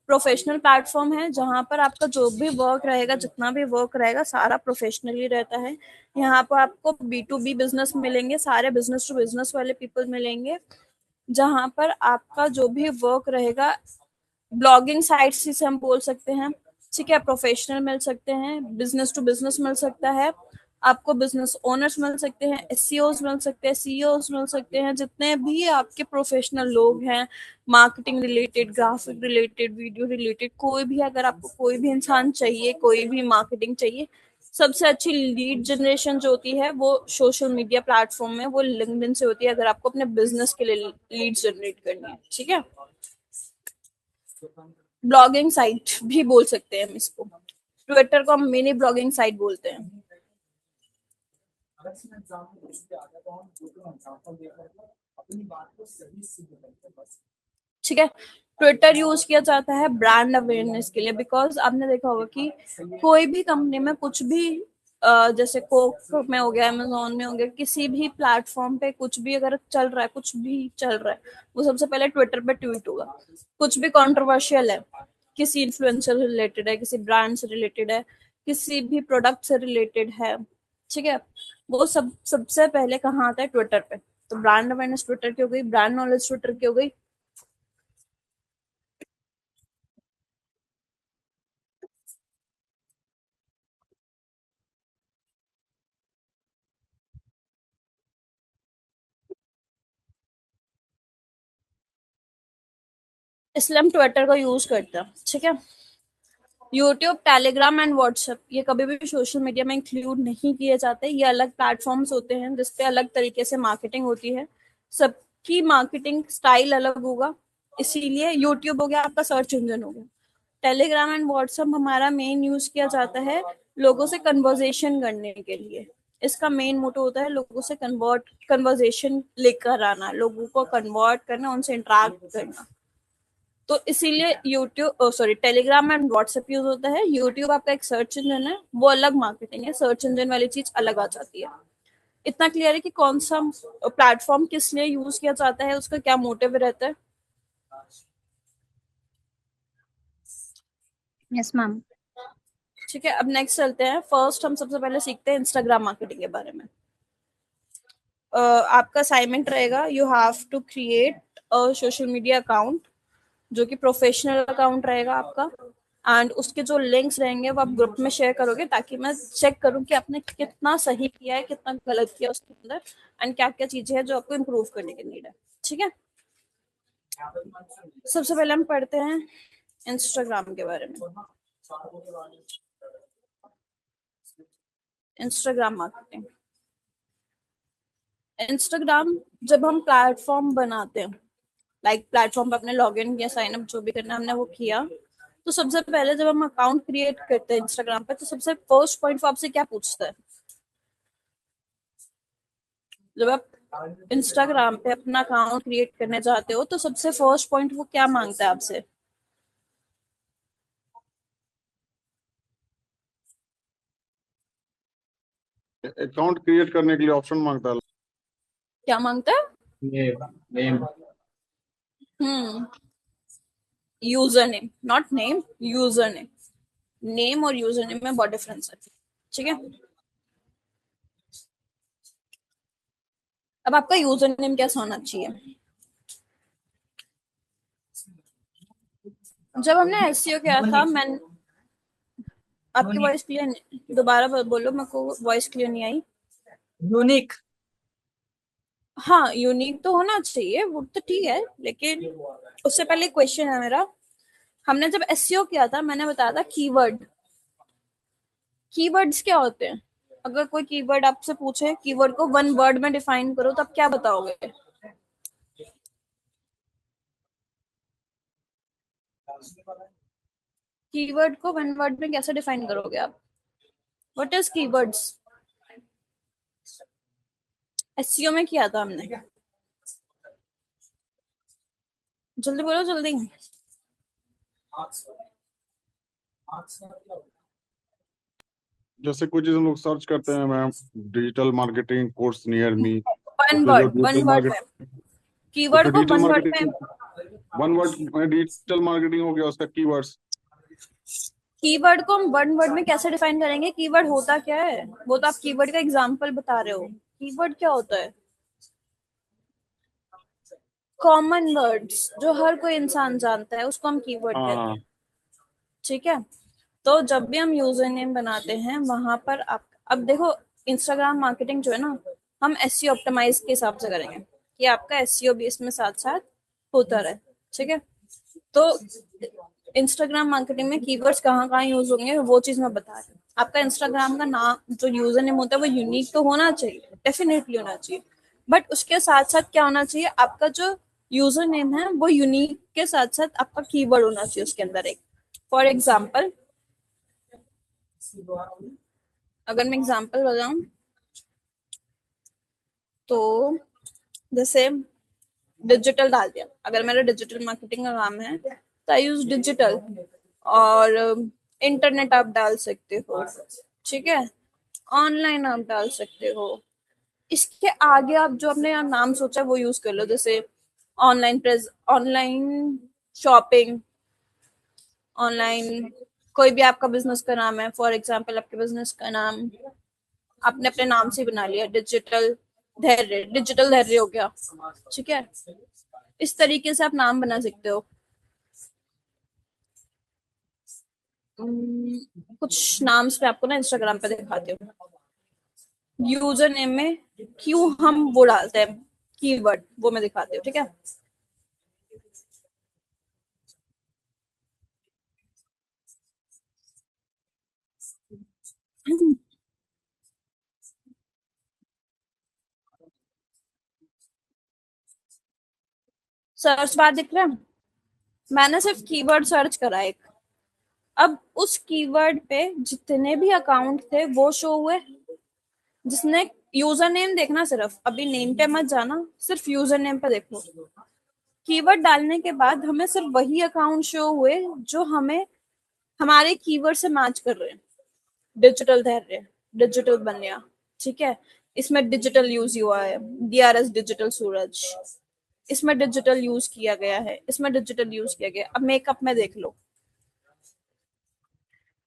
प्रोफेशनल प्लेटफॉर्म है जहां पर आपका जो भी वर्क रहेगा, जितना भी वर्क रहेगा, सारा प्रोफेशनली रहता है। यहाँ पर आपको B2B बिजनेस मिलेंगे, सारे बिजनेस टू बिजनेस वाले पीपल मिलेंगे, जहां पर आपका जो भी वर्क रहेगा, ब्लॉगिंग साइट्स जिसे हम बोल सकते हैं, ठीक है, प्रोफेशनल मिल सकते हैं, बिजनेस टू बिजनेस मिल सकता है, आपको बिजनेस ओनर्स मिल सकते हैं, SEOs मिल सकते हैं, CEOs मिल सकते हैं, जितने भी आपके प्रोफेशनल लोग हैं, marketing related, graphic related, video related, कोई भी, अगर आपको कोई भी इंसान चाहिए, कोई भी मार्केटिंग चाहिए, सबसे अच्छी लीड जनरेशन जो होती है वो सोशल मीडिया प्लेटफॉर्म में वो लिंक्डइन से होती है, अगर आपको अपने बिजनेस के लिए लीड जनरेट करनी है, ठीक है। ब्लॉगिंग साइट भी बोल सकते हैं हम इसको। ट्विटर को हम मिनी ब्लॉगिंग साइट बोलते हैं। अगर इसमें एग्जाम्पल उसके आगे तो हम जो एग्जाम्पल देकर अपनी बात को सही सिद्ध करते हैं बस। ठीक है। ट्विटर यूज किया जाता है ब्रांड अवेयरनेस के लिए, बिकॉज आपने देखा होगा कि कोई भी कंपनी में कुछ भी जैसे कोक में हो गया, अमेजोन में हो गया, किसी भी प्लेटफॉर्म पे कुछ भी अगर चल रहा है, कुछ भी चल रहा है, वो सबसे पहले ट्विटर पे ट्वीट होगा। कुछ भी कंट्रोवर्शियल है, किसी इन्फ्लुएंसर से रिलेटेड है, किसी ब्रांड से रिलेटेड है, किसी भी प्रोडक्ट से रिलेटेड है, ठीक है, वो सबसे पहले कहाँ आता है? ट्विटर पे। तो ब्रांड अवेयरनेस ट्विटर की हो गई, ब्रांड नॉलेज ट्विटर की हो गई। इसलिए हम ट्विटर का यूज करते हैं, ठीक है। यूट्यूब, टेलीग्राम एंड व्हाट्सएप ये कभी भी सोशल मीडिया में इंक्लूड नहीं किए जाते। ये अलग प्लेटफॉर्म्स होते हैं जिसपे अलग तरीके से मार्केटिंग होती है, सबकी मार्केटिंग स्टाइल अलग होगा। इसीलिए यूट्यूब हो गया आपका सर्च इंजन हो गया, टेलीग्राम एंड व्हाट्सएप हमारा मेन यूज किया जाता है लोगों से कन्वर्जेशन करने के लिए। इसका मेन मोटो होता है लोगों से कन्वर्जेशन लेकर आना, लोगों को कन्वर्ट करना, उनसे इंटरेक्ट करना। तो इसीलिए YouTube sorry Telegram and WhatsApp use होता है। यूट्यूब आपका एक सर्च इंजन है, वो अलग मार्केटिंग है, सर्च इंजन वाली चीज अलग आ जाती है। इतना क्लियर है कि कौन सा प्लेटफॉर्म किस लिए यूज किया जाता है, उसका क्या मोटिव रहता है। Yes ma'am. ठीक है, अब नेक्स्ट चलते हैं। फर्स्ट हम सबसे पहले सीखते हैं इंस्टाग्राम मार्केटिंग के बारे में। आपका असाइनमेंट रहेगा, you have to create a social media account जो कि प्रोफेशनल अकाउंट रहेगा आपका, एंड उसके जो लिंक्स रहेंगे वो आप ग्रुप में शेयर करोगे, ताकि मैं चेक करूं कि आपने कितना सही किया है, कितना गलत किया उसके अंदर, एंड क्या क्या चीजें हैं जो आपको इम्प्रूव करने की नीड है, ठीक है। सबसे पहले हम पढ़ते हैं इंस्टाग्राम के बारे में। Instagram marketing. इंस्टाग्राम जब हम प्लेटफॉर्म बनाते हैं, लाइक प्लेटफॉर्म पे अपने लॉग इन किया, साइन अप जो भी करना हमने वो किया, तो सबसे पहले जब हम अकाउंट क्रिएट करते हैं इंस्टाग्राम पे, तो सबसे फर्स्ट पॉइंट वो आपसे क्या पूछता है? जब आप इंस्टाग्राम पे अपना अकाउंट क्रिएट करने जाते हो तो सबसे फर्स्ट पॉइंट वो क्या मांगता है आपसे? अकाउंट क्रिएट करने के लिए ऑप्शन मांगता है। क्या मांगता है? Name name user name, not name, user name. Name और यूजर नेम में बहुत डिफरेंस है, ठीक है। अब आपका यूजर नेम कैसा होना चाहिए? जब हमने एसईओ किया था, मैं आपकी वॉइस क्लियर, दोबारा बोलो, मेरे को वॉइस क्लियर नहीं आई। यूनिक। हाँ, यूनिक तो होना चाहिए, वो तो ठीक है, लेकिन उससे पहले क्वेश्चन है मेरा। हमने जब एसईओ किया था, मैंने बताया था कीवर्ड। कीवर्ड्स क्या होते हैं? अगर कोई कीवर्ड आपसे पूछे, कीवर्ड को वन वर्ड में डिफाइन करो, तो आप क्या बताओगे? कीवर्ड को वन वर्ड में कैसे डिफाइन करोगे आप? What is keywords? एसईओ में किया था हमने, जल्दी बोलो जल्दी। जैसे कुछ लोग सर्च करते हैं ma'am, digital marketing course near me, तो वन फिर जो word, one digital word market, में, तो कीवर्ड फिर को डिजिटल वन वर्ड में। Marketing, one word digital marketing हो गया, उसका कीवर्ड्स। कीवर्ड को हम वन वर्ड में कैसे डिफाइन करेंगे? कीवर्ड होता क्या है? वो तो आप कीवर्ड का एग्जांपल बता रहे हो। कीवर्ड क्या होता है? कॉमन वर्ड्स जो हर कोई इंसान जानता है, उसको हम कीवर्ड कहते हाँ, हैं। ठीक है, तो जब भी हम यूजर नेम बनाते हैं वहां पर आप, अब देखो, इंस्टाग्राम मार्केटिंग जो है ना, हम एसईओ ऑप्टिमाइज के हिसाब से करेंगे कि आपका एसईओ भी इसमें साथ साथ होता रहे। ठीक है, तो इंस्टाग्राम मार्केटिंग में कीवर्ड्स कहाँ कहाँ यूज होंगे वो चीज मैं बता रही हूँ। आपका इंस्टाग्राम का नाम जो यूजर नेम होता है वो यूनिक तो होना चाहिए, डेफिनेटली होना चाहिए, बट उसके साथ साथ क्या होना चाहिए? आपका जो यूजर नेम है वो यूनिक के साथ साथ आपका कीवर्ड होना चाहिए उसके अंदर एक। फॉर एग्जाम्पल, अगर मैं एग्जाम्पल बताऊं तो जैसे डिजिटल डाल दिया, अगर मेरा डिजिटल मार्केटिंग का काम है तो आई यूज डिजिटल, और इंटरनेट आप डाल सकते हो। ठीक है, ऑनलाइन आप डाल सकते हो। इसके आगे आप जो अपने आप नाम सोचा है वो यूज कर लो, जैसे ऑनलाइन शॉपिंग, ऑनलाइन कोई भी आपका बिजनेस का नाम है, फॉर एग्जाम्पल आपके बिजनेस का नाम आपने अपने नाम से बना लिया, डिजिटल धैर्य हो गया। ठीक है, इस तरीके से आप नाम बना सकते हो। कुछ नाम्स पे आपको ना इंस्टाग्राम पे दिखाती हूँ। यूजर नेम में क्यों हम वो डालते हैं कीवर्ड, वो मैं दिखाती हूँ। ठीक है, सर्च बार दिख रहा है? मैंने सिर्फ कीवर्ड सर्च करा एक, अब उस कीवर्ड पे जितने भी अकाउंट थे वो शो हुए। जिसने यूजर नेम देखना, सिर्फ अभी नेम पे मत जाना, सिर्फ यूजर नेम पे देखो। कीवर्ड डालने के बाद हमें सिर्फ वही अकाउंट शो हुए जो हमें हमारे कीवर्ड से मैच कर रहे हैं। डिजिटल धैर्य, डिजिटल बनिया। ठीक है, इसमें डिजिटल यूज हुआ है, डीआरएस डिजिटल सूरज, इसमें डिजिटल यूज किया गया है, इसमें डिजिटल यूज किया गया। अब मेकअप में देख लो,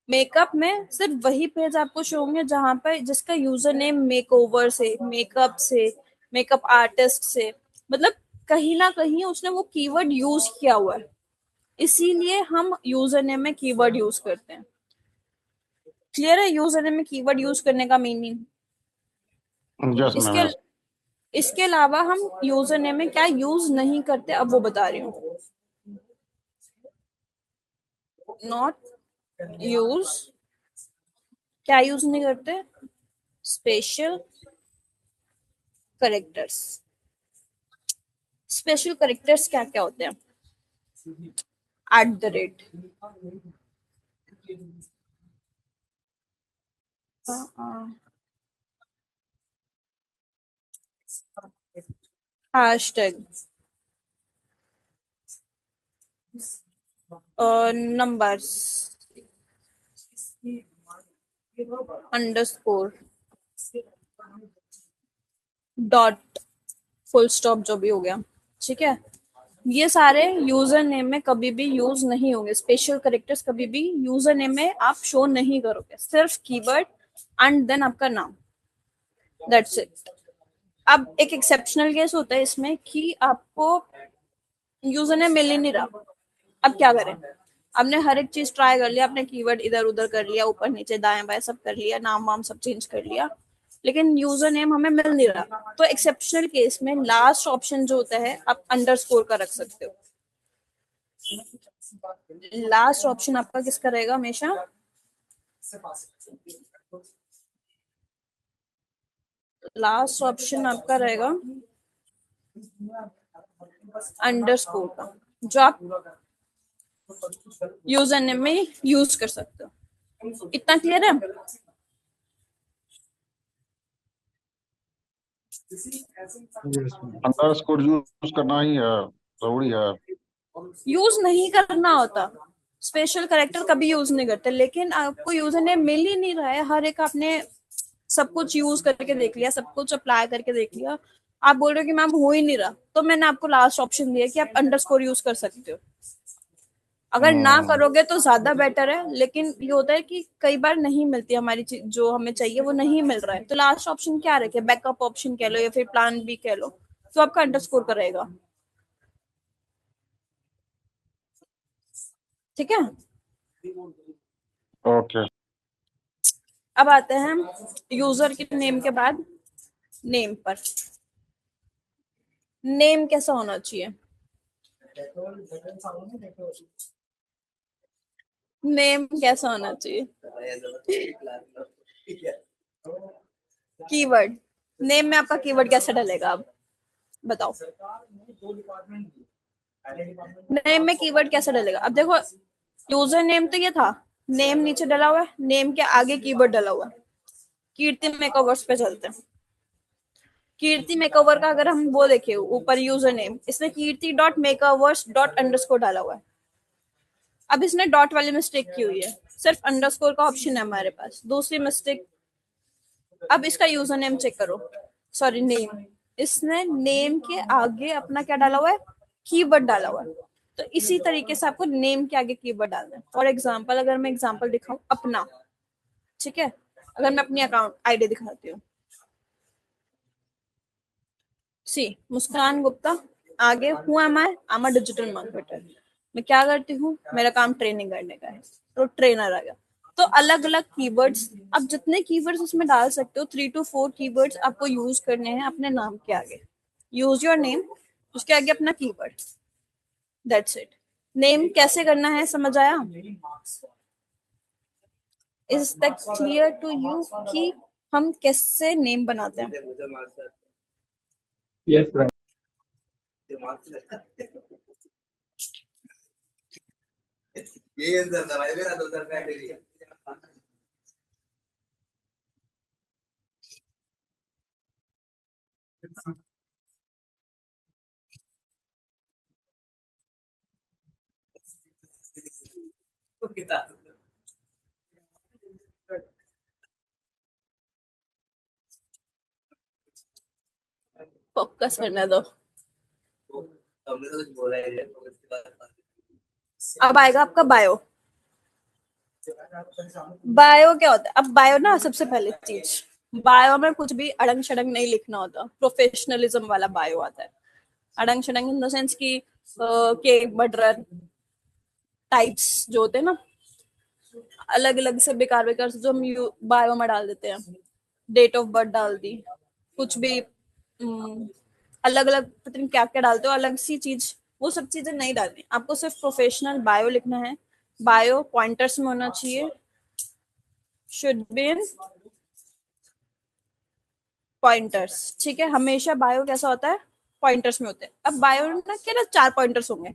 मेकअप में सिर्फ वही पेज आपको शो होंगे जहां पर जिसका यूजर नेम मेकओवर से, मेकअप से, मेकअप आर्टिस्ट से, मतलब कहीं ना कहीं उसने वो कीवर्ड यूज किया हुआ है। इसीलिए हम यूजर नेम में कीवर्ड यूज करते हैं। क्लियर है यूजर नेम में कीवर्ड यूज करने का मीनिंग? यस मैम, इसके यस। इसके अलावा हम यूजर नेम में क्या यूज नहीं करते, अब वो बता रही हूँ। नॉट यूज, क्या यूज नहीं करते? Special characters. स्पेशल करेक्टर्स क्या क्या होते हैं? @ Hashtag, numbers, underscore, dot, full stop, जो भी हो गया। ठीक है, ये सारे यूजर नेम में कभी भी यूज नहीं होंगे। स्पेशल करेक्टर्स कभी भी यूजर नेम में आप शो नहीं करोगे, सिर्फ कीवर्ड एंड देन आपका नाम, दैट्स इट। अब एक एक्सेप्शनल केस होता है इसमें कि आपको यूजर नेम मिल ही नहीं रहा, अब क्या करें? आपने हर एक चीज ट्राई कर लिया, आपने कीवर्ड इधर उधर कर लिया, ऊपर नीचे दाएं बाएं सब कर लिया, नाम वाम सब चेंज कर लिया, लेकिन यूजर नेम हमें मिल नहीं रहा। तो एक्सेप्शनल केस में लास्ट ऑप्शन जो होता है आप अंडरस्कोर का रख सकते हो। लास्ट ऑप्शन आपका किसका रहेगा हमेशा? लास्ट ऑप्शन आपका रहेगा अंडरस्कोर का, जो आप यूजर नेम में यूज कर सकते हो। इतना क्लियर है? अंडरस्कोर यूज करना ही है, जरूरी है। यूज नहीं करना होता, स्पेशल कैरेक्टर कभी यूज नहीं करते, लेकिन आपको यूजर नेम मिल ही नहीं रहा है। हर एक आपने सब कुछ यूज करके देख लिया, सब कुछ अप्लाई करके देख लिया, आप बोल रहे हो कि मैम हो ही नहीं रहा, तो मैंने आपको लास्ट ऑप्शन दिया कि आप अंडरस्कोर यूज कर सकते हो। अगर ना करोगे तो ज्यादा बेटर है, लेकिन ये होता है कि कई बार नहीं मिलती हमारी चीज, जो हमें चाहिए वो नहीं मिल रहा है, तो लास्ट ऑप्शन क्या रखे, बैकअप ऑप्शन कह लो या फिर प्लान बी कह लो, तो आपका अंडरस्कोर करेगा। ठीक है, ओके। अब आते हैं यूजर के नेम के बाद नेम पर। नेम कैसा होना चाहिए? नेम कैसा होना चाहिए? कीवर्ड, नेम में आपका कीवर्ड कैसे डलेगा? अब बताओ, नेम में कीवर्ड कैसे डलेगा? अब देखो, यूजर नेम तो ये था, नेम नीचे डला हुआ है, नेम के आगे कीवर्ड डला हुआ है। कीर्ति मेकओवर्स पे चलते हैं। कीर्ति मेकओवर का अगर हम वो देखें ऊपर यूजर नेम, इसने कीर्ति डॉट मेकओवर्स डॉट अंडरस्कोर डाला हुआ है। अब इसने डॉट वाली मिस्टेक की हुई है, सिर्फ अंडरस्कोर का ऑप्शन है हमारे पास, दूसरी मिस्टेक। अब इसका यूजर नेम चेक करो, सॉरी नेम, इसने नेम के आगे अपना क्या डाला हुआ है, कीवर्ड डाला हुआ है। तो इसी तरीके से आपको नेम के आगे कीवर्ड डालना है। फॉर एग्जाम्पल, अगर मैं एग्जाम्पल दिखाऊं अपना, ठीक है, अगर मैं अपनी अकाउंट आईडी दिखाती हूँ, सी मुस्कान गुप्ता, आगे हूँ एम आई डिजिटल मार्केटर, मैं क्या करती हूँ, मेरा काम ट्रेनिंग करने का है, तो ट्रेनर आ गया। तो अलग अलग कीवर्ड्स, अब जितने कीवर्ड्स उसमें डाल सकते हो, 3 to 4 कीवर्ड्स आपको यूज करने हैं अपने नाम के आगे। यूज योर नेम, उसके आगे अपना कीवर्ड, दैट्स इट। नेम कैसे करना है समझ आया? Is that clear to you कि हम कैसे नेम बनाते हैं? Yes ma'am. फोकस करने दो। अब आएगा आपका बायो। बायो क्या होता है? अब बायो ना, सबसे पहले चीज, बायो में कुछ भी अड़ंग शड़ंग नहीं लिखना होता, प्रोफेशनलिज्म वाला बायो आता है। अड़ंग शड़ंग इन द सेंस की के मर्डरर टाइप्स जो होते हैं ना, अलग अलग से बेकार बेकार से जो हम बायो में डाल देते हैं, डेट ऑफ बर्थ डाल दी, कुछ भी अलग अलग पता नहीं क्या क्या डालते हो, अलग सी चीज, वो सब चीजें नहीं डालनी। आपको सिर्फ प्रोफेशनल बायो लिखना है। बायो पॉइंटर्स में होना चाहिए, शुड बी इन पॉइंटर्स, ठीक है। हमेशा बायो कैसा होता है, पॉइंटर्स में होते हैं। अब बायो ना क्या ना 4 पॉइंटर्स होंगे,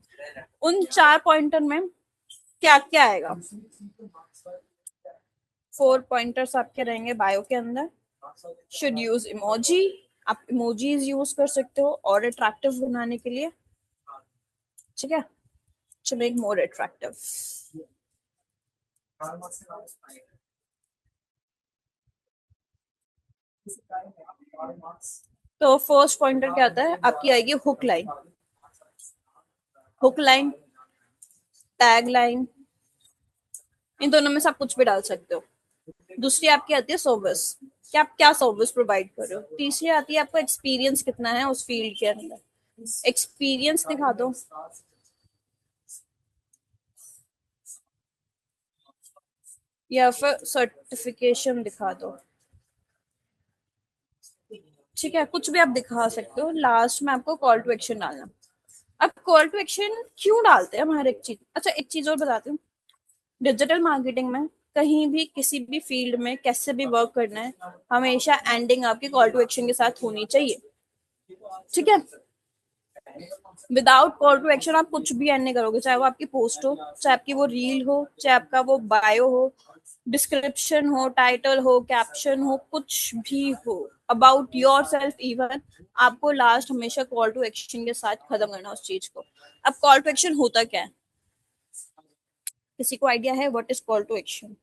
उन 4 पॉइंटर में क्या क्या आएगा, 4 पॉइंटर्स आपके रहेंगे बायो के अंदर। शुड यूज इमोजी, आप इमोजीज यूज कर सकते हो और अट्रैक्टिव बनाने के लिए, ठीक है, टू मेक मोर अट्रैक्टिव। तो फर्स्ट पॉइंटर क्या आता है, आपकी आएगी hook line, hook line, tag line, इन दोनों में से आप कुछ भी डाल सकते हो। दूसरी आपकी आती है सर्विस, कि आप क्या सर्विस प्रोवाइड कर रहे हो। तीसरी आती है आपका एक्सपीरियंस कितना है उस फील्ड के अंदर, एक्सपीरियंस दिखा दो। या फिर सर्टिफिकेशन दिखा दो, ठीक है, कुछ भी आप दिखा सकते हो। लास्ट में आपको कॉल टू एक्शन डालना। अब कॉल टू एक्शन क्यों डालते हैं हम हर एक चीज? अच्छा, एक चीज और बताती हूँ, डिजिटल मार्केटिंग में कहीं भी किसी भी फील्ड में कैसे भी वर्क करना है, हमेशा एंडिंग आपकी कॉल टू एक्शन के साथ होनी चाहिए, ठीक है। विदाउट कॉल टू एक्शन आप कुछ भी एंड नहीं करोगे, चाहे वो आपकी पोस्ट हो, चाहे आपकी वो रील हो, चाहे आपका वो बायो हो, डिस्क्रिप्शन हो, टाइटल हो, कैप्शन हो, कुछ भी हो, अबाउट योर सेल्फ इवन, आपको लास्ट हमेशा कॉल टू एक्शन के साथ खत्म करना उस चीज को। अब कॉल टू एक्शन होता क्या है, किसी को आइडिया है what is call to action?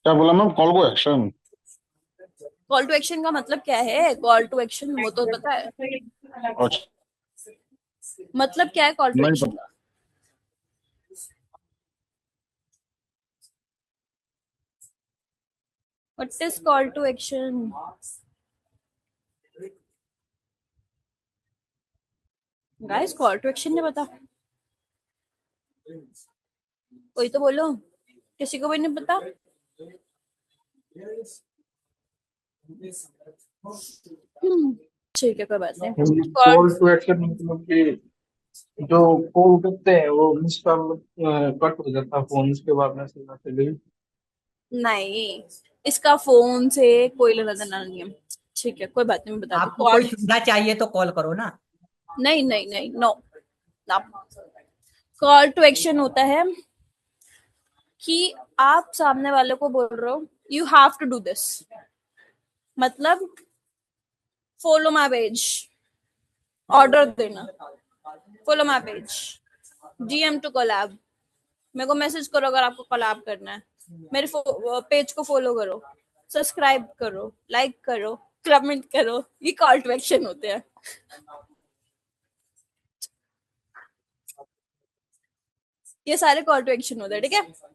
क्या बोला मैम? कॉल को एक्शन? कॉल टू एक्शन का मतलब क्या है? कॉल टू एक्शन वो तो पता है, अच्छा, मतलब क्या है कॉल टू नहीं एक्शन पता। का? What is call to action? Guys call to action नहीं पता? कोई तो बोलो, किसी को भी नहीं पता? ठीक है कोई बात नहीं। कॉल टू एक्शन मतलब कि जो कॉल करते हैं वो मिस कॉल कट हो जाता है फोन, उसके बाद मैसेज आते हैं। नहीं, इसका फोन से कोई लेना देना नहीं है। ठीक है कोई बात नहीं, मैं बता दूं। आपको कोई सुविधा चाहिए तो कॉल करो ना। नहीं नहीं नहीं, नो। कॉल टू एक्शन होता है कि आप सामने वाले को बोल रहे हो you have to do this, मतलब फॉलो माई पेज, ऑर्डर देना, follow my page, DM to collab, मेरे को मैसेज करो अगर आपको कोलैब करना है, मेरे पेज को फॉलो करो, सब्सक्राइब करो, लाइक करो, कमेंट करो, ये कॉल टू एक्शन होते हैं। ये सारे कॉल टू एक्शन होते हैं, ठीक है।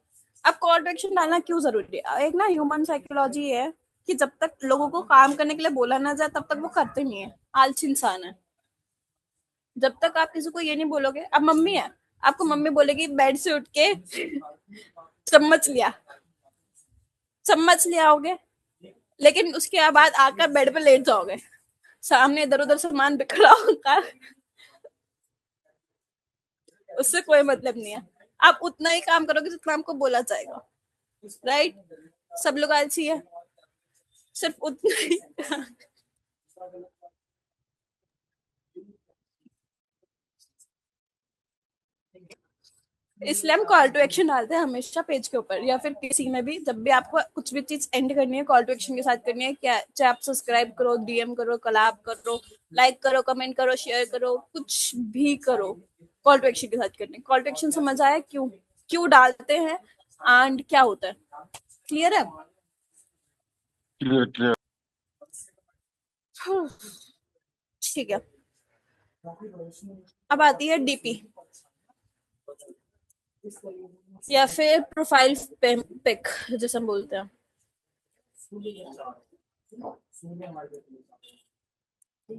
अब कॉल टू एक्शन डालना क्यों जरूरी है? एक ना ह्यूमन साइकोलॉजी है कि जब तक लोगों को काम करने के लिए बोला ना जाए तब तक वो करते नहीं है, आलसी इंसान है। जब तक आप किसी को ये नहीं बोलोगे, अब मम्मी है, आपको मम्मी बोलेगी बेड से उठ के चम्मच लिया, चम्मच ले आओगे, लेकिन उसके बाद आकर बेड पे लेट जाओगे, सामने इधर उधर सामान बिखरा होगा, उससे कोई मतलब नहीं है। आप उतना ही काम करोगे जितना आपको बोला जाएगा, राइट? सब लोग आलसी है, सिर्फ उतना ही। इसलिए हम कॉल टू एक्शन डालते हैं हमेशा पेज के ऊपर या फिर किसी में भी, जब भी आपको कुछ भी चीज एंड करनी है कॉल टू एक्शन के साथ करनी है। क्या चाहे आप सब्सक्राइब करो, डीएम करो, कोलैब करो, लाइक करो, कमेंट करो, शेयर करो, कुछ भी करो, कॉल टू एक्शन के साथ करनी है। कॉल टू एक्शन समझ आया क्यों क्यों डालते हैं एंड क्या होता है? क्लियर है? Clear clear. ठीक है, अब आती है डीपी या फिर प्रोफाइल पिक जैसे हम बोलते हैं।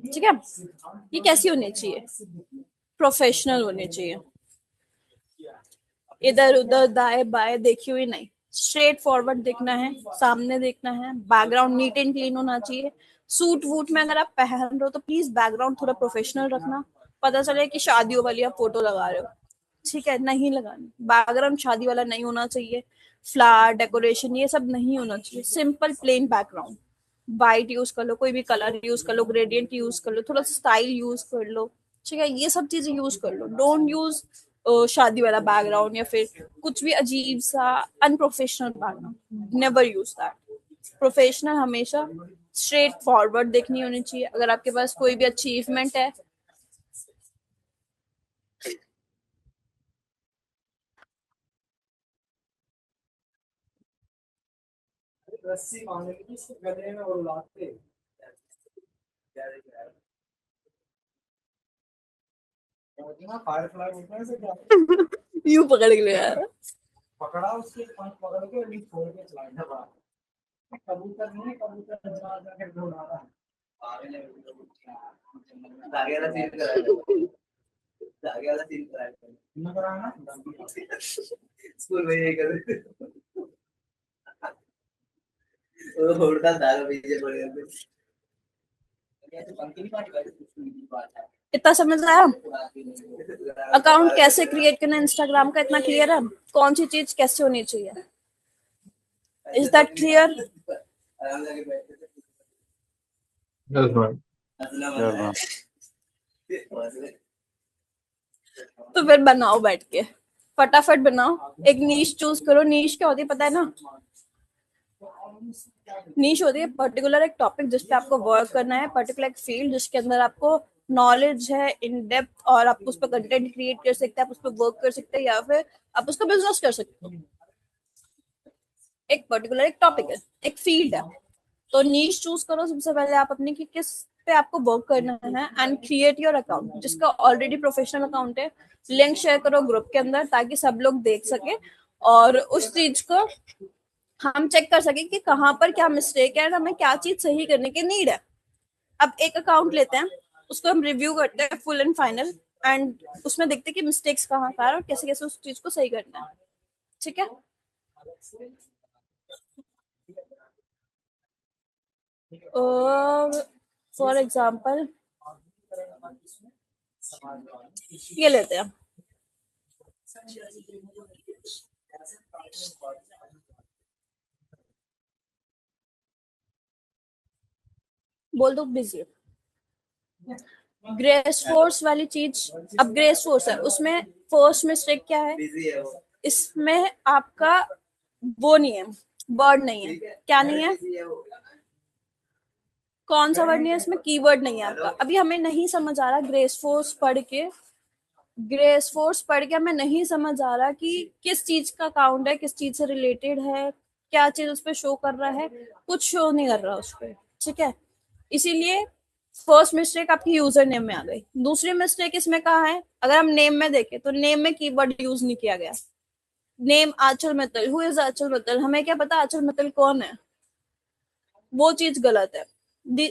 ठीक है, ये कैसी होनी चाहिए? प्रोफेशनल होनी चाहिए, इधर उधर दाएं बाएं देखी हुई नहीं, स्ट्रेट फॉरवर्ड देखना है, सामने देखना है, बैकग्राउंड नीट एंड क्लीन होना चाहिए। सूट वूट में अगर आप पहन रहे हो तो प्लीज बैकग्राउंड थोड़ा प्रोफेशनल रखना, पता चले कि शादियों वाली आप फोटो लगा रहे हो, ठीक है? नहीं लगानी, बैकग्राउंड शादी वाला नहीं होना चाहिए, फ्लावर डेकोरेशन ये सब नहीं होना चाहिए, simple plain background, white use कर लो, कोई भी कलर यूज कर लो, ग्रेडियंट यूज कर लो, थोड़ा स्टाइल यूज कर लो, ठीक है? ये सब चीजें यूज कर लो, डोंट यूज शादी वाला बैकग्राउंड या फिर कुछ भी अजीब सा unprofessional background, never use that. Professional हमेशा स्ट्रेट फॉरवर्ड देखनी होनी चाहिए। अगर आपके पास कोई भी अचीवमेंट है, रस्सी बांधेगी इसके गले में और उड़ाते फायरफ्लाई बोलते हैं इसे क्या? यूं पकड़ के ले यार। पकड़ा उसके पंख पकड़ के अभी छोड़ के चलाया बाहर। कबूतर नहीं, कबूतर जा जाके उड़ा रहा है। न कराना स्कूल में यही कर वो उड़ता था पीछे पड़ गया इतना समझ आया? अकाउंट कैसे क्रिएट करना इंस्टाग्राम का इतना क्लियर है? कौन सी चीज कैसे होनी चाहिए? Is that clear? Yes, ma'am. तो फिर बनाओ बैठ के, फटाफट बनाओ, एक नीश चूज करो। नीश क्या होती है पता है ना? नीश होती है पर्टिकुलर एक टॉपिक जिस पे आपको वर्क करना है, पर्टिकुलर एक फील्ड जिसके अंदर आपको नॉलेज है इन डेप्थ, और आप उस पर कंटेंट क्रिएट कर सकते हैं, आप उस पर वर्क कर सकते हैं, या फिर आप उसका बिजनेस कर सकते हो। एक पर्टिकुलर एक टॉपिक है, एक फील्ड है, तो नीश चूज करो सबसे पहले आप अपने कि किस पे आपको वर्क करना है, एंड क्रिएट योर अकाउंट जिसका ऑलरेडी प्रोफेशनल अकाउंट है। लिंक शेयर करो ग्रुप के अंदर ताकि सब लोग देख सके और उस चीज को हम चेक कर सके कि कहाँ पर क्या मिस्टेक है और हमें क्या चीज सही करने की नीड है। अब एक अकाउंट लेते हैं, उसको हम रिव्यू करते हैं फुल एंड फाइनल, एंड उसमें देखते हैं कि मिस्टेक्स कहाँ है और कैसे कैसे उस चीज को सही करना है। ठीक है, फॉर एग्जाम्पल ये लेते हैं, बोल दो बिजी। ग्रेस फोर्स वाली चीज, अब ग्रेस फोर्स है, उसमें फर्स्ट मिस्टेक क्या है, बिजी है वो, इसमें आपका वो नहीं है, वर्ड नहीं है। क्या नहीं है? बिजी है वो। कौन सा वर्ड नहीं है इसमें? कीवर्ड नहीं है आपका। अभी हमें नहीं समझ आ रहा ग्रेस फोर्स पढ़ के हमें नहीं समझ आ रहा कि किस चीज का अकाउंट है, किस चीज से रिलेटेड है, क्या चीज उस पर शो कर रहा है, कुछ शो नहीं कर रहा उस पर। ठीक है, इसीलिए फर्स्ट मिस्टेक आपकी यूजर नेम में आ गई। दूसरी मिस्टेक इसमें कहाँ है, अगर हम नेम में देखें तो नेम में कीवर्ड यूज नहीं किया गया। Name Aanchal Mittal, who is Aanchal Mittal, हमें क्या पता आंचल मित्तल कौन है, वो चीज गलत है।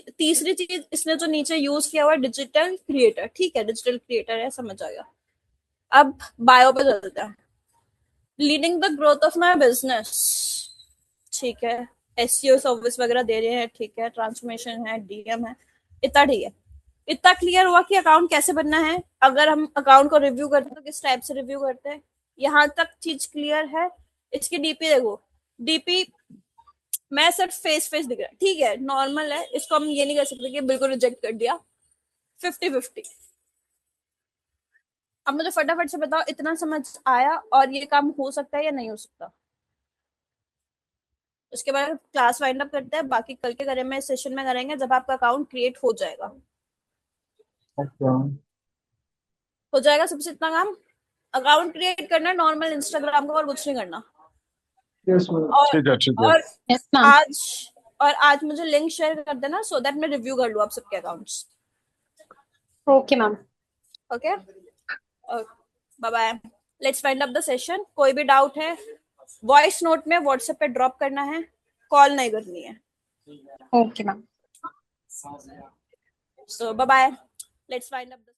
तीसरी चीज इसने जो नीचे यूज किया हुआ डिजिटल क्रिएटर, ठीक है डिजिटल क्रिएटर है, समझ आ गया। अब बायो पे चलते हैं, leading the growth of my business, ठीक है, एसईओ सर्विस वगैरह दे रहे हैं, ठीक है, ट्रांसफॉर्मेशन है, डीएम है, इतना ठीक है। इतना क्लियर हुआ कि अकाउंट कैसे बनना है। अगर हम अकाउंट को रिव्यू करते हैं तो किस टाइप से रिव्यू करते हैं, यहाँ तक चीज क्लियर है। इसकी डीपी देखो, डीपी मैं सिर्फ फेस दिख रहा है, ठीक है नॉर्मल है, इसको हम ये नहीं कर सकते कि बिल्कुल रिजेक्ट कर दिया। 50-50। अब मुझे फटाफट से बताओ इतना समझ आया और ये काम हो सकता है या नहीं हो सकता? उसके बाद क्लास वाइंड अप करते हैं, बाकी कल के करें में सेशन में करेंगे जब आपका अकाउंट क्रिएट हो जाएगा। अच्छा, हो जाएगा सबसे इतना काम, अकाउंट क्रिएट करना नॉर्मल इंस्टाग्राम का, और कुछ नहीं करना। Yes ma'am. और ठीक है, ठीक है। और यस मैम। आज मुझे लिंक शेयर कर देना सो दैट मैं रिव्यू कर लूँ आप सबके accounts. Okay ma'am. Okay, bye bye, let's find up the session. कोई भी डाउट है वॉइस नोट में व्हाट्सएप पे ड्रॉप करना है, कॉल नहीं करनी है। Okay ma'am. So bye bye, let's find up the